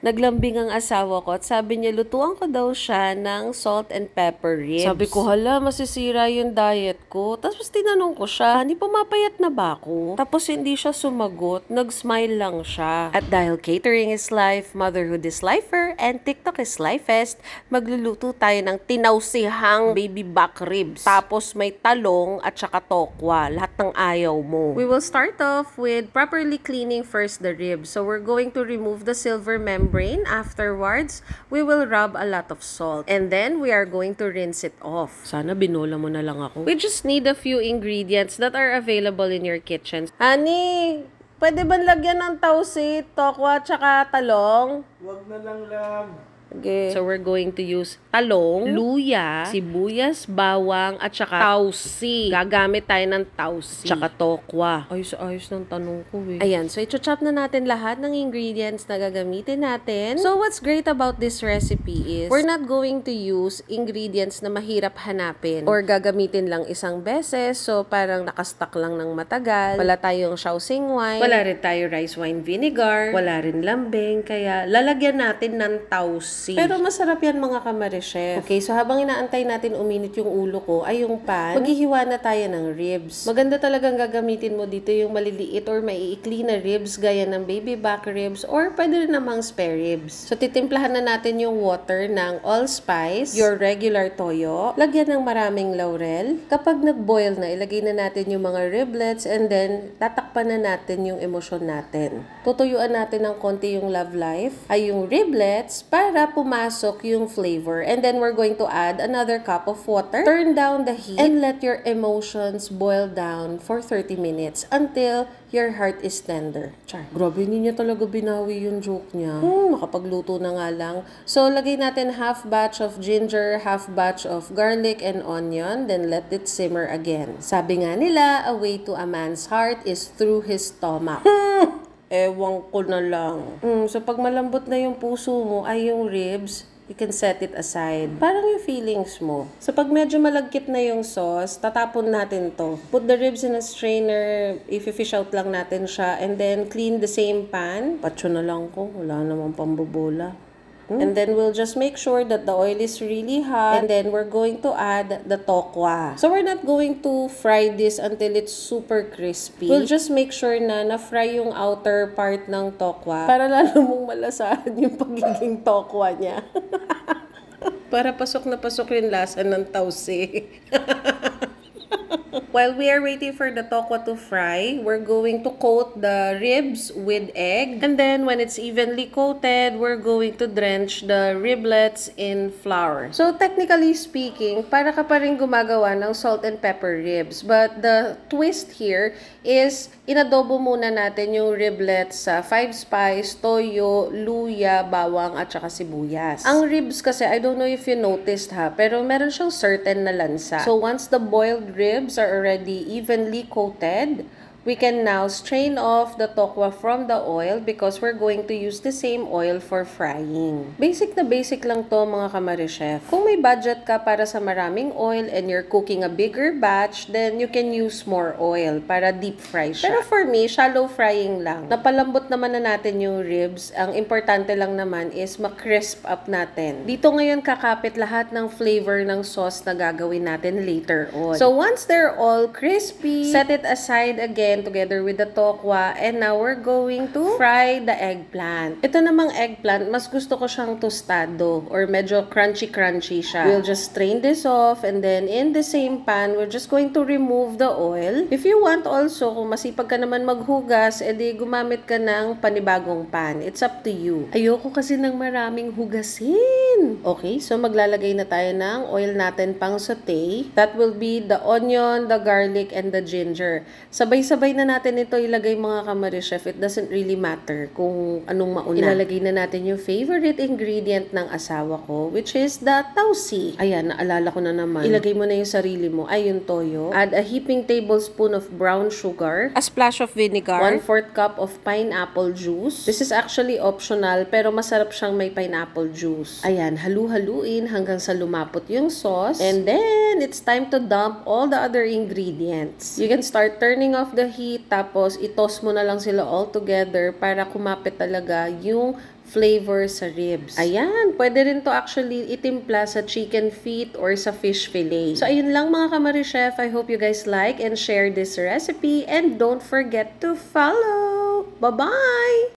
naglambing ang asawa ko at sabi niya lutuan ko daw siya ng salt and pepper ribs. Sabi ko, hala, masisira yung diet ko. Tapos tinanong ko siya, hindi pumapayat na ba ako? Tapos hindi siya sumagot, nag-smile lang siya. At dahil catering is life, motherhood is lifer, and TikTok is lifest, magluluto tayo ng tinausihang baby back ribs. Tapos may talong at saka tokwa, lahat ng ayaw mo. We will start off with properly cleaning first the ribs. So we're going to remove the silver membrane. Afterwards, we will rub a lot of salt. And then we are going to rinse it off. Sana binola mo na lang ako. We just need a few ingredients that are available in your kitchen. Honey, pwede ba lagyan ng tausi, tokwa, tsaka talong? Wag na lang lang. Okay. So we're going to use talong, luya, sibuyas, bawang, at saka tausi. Gagamit tayo ng tausi. Tsaka tokwa. Ayos ng tanong ko eh. Ayan. So i-chop na natin lahat ng ingredients na gagamitin natin. So what's great about this recipe is we're not going to use ingredients na mahirap hanapin or gagamitin lang isang beses. So parang nakastock lang ng matagal. Wala tayong shaoxing wine. Wala rin tayo rice wine vinegar. Wala rin lambing. Kaya lalagyan natin ng tausi. Pero masarap yan mga kamare-chef. Okay, so habang inaantay natin uminit yung ulo ko, ay yung pan, maghihiwa na tayo ng ribs. Maganda talagang gagamitin mo dito yung maliliit or maiikli na ribs gaya ng baby back ribs or pwede rin namang spare ribs. So titimplahan na natin yung water ng allspice, your regular toyo, lagyan ng maraming laurel. Kapag nag-boil na, ilagay na natin yung mga riblets and then tatakpan na natin yung emosyon natin. Tutuyuan natin ng konti yung love life, ay yung riblets para pumasok yung flavor. And then we're going to add another cup of water. Turn down the heat and let your emotions boil down for 30 minutes until your heart is tender. Char. Grabe, hindi niya talaga binawi yung joke niya. Makapagluto na nga lang. So, lagay natin half batch of ginger, half batch of garlic and onion. Then let it simmer again. Sabi nga nila, a way to a man's heart is through his stomach. Ewan ko na lang. So, pag malambot na yung puso mo, ay yung ribs, you can set it aside. Parang yung feelings mo. So, pag medyo malagkit na yung sauce, tatapon natin to. Put the ribs in a strainer, i-fish out lang natin siya, and then clean the same pan. Patso na lang ko, wala namang pambobola. And then we'll just make sure that the oil is really hot. And then we're going to add the tokwa. So we're not going to fry this until it's super crispy. We'll just make sure na na-fry yung outer part ng tokwa para lalo mong malasahan yung pagiging tokwa niya. Para pasok na pasok yung lasa ng tausi. While we are waiting for the tokwa to fry, we're going to coat the ribs with egg. And then when it's evenly coated, we're going to drench the riblets in flour. So technically speaking, para ka pa rin gumagawa ng salt and pepper ribs. But the twist here is inadobo muna natin yung riblets sa 5-spice, toyo, luya, bawang, at saka sibuyas. Ang ribs kasi, I don't know if you noticed ha, pero meron siyang certain na lansa. So once the boiled ribs are already evenly coated, we can now strain off the tokwa from the oil because we're going to use the same oil for frying. Basic na basic lang to mga kamare-chef. Kung may budget ka para sa maraming oil and you're cooking a bigger batch, then you can use more oil para deep fry siya. Pero for me, shallow frying lang. Napalambot naman na natin yung ribs. Ang importante lang naman is ma-crisp up natin. Dito ngayon kakapit lahat ng flavor ng sauce na gagawin natin later on. So once they're all crispy, set it aside again together with the tokwa, and now we're going to fry the eggplant. Ito namang eggplant, mas gusto ko siyang tostado or medyo crunchy siya. We'll just strain this off, and then in the same pan, we're just going to remove the oil. If you want also, kung masipag ka naman maghugas, edi gumamit ka ng panibagong pan. It's up to you. Ayoko kasi ng maraming hugasin. Okay, so maglalagay na tayo ng oil natin pang saute. That will be the onion, the garlic, and the ginger. Sabay-sabay na natin ito ilagay mga kamare-chef. It doesn't really matter kung anong mauna. Ilalagay na natin yung favorite ingredient ng asawa ko, which is the tausi. Ayan, naalala ko na naman. Ilagay mo na yung sarili mo. Ay, yung toyo. Add a heaping tablespoon of brown sugar. A splash of vinegar. 1/4 cup of pineapple juice. This is actually optional, pero masarap siyang may pineapple juice. Ayan, halu-haluin hanggang sa lumapot yung sauce. And then, it's time to dump all the other ingredients. You can start turning off the heat, tapos itos mo na lang sila all together para kumapit talaga yung flavor sa ribs. Ayan, pwede rin to actually itimpla sa chicken feet or sa fish fillet. So, ayun lang mga Kamari-Chef. I hope you guys like and share this recipe and don't forget to follow. Bye-bye!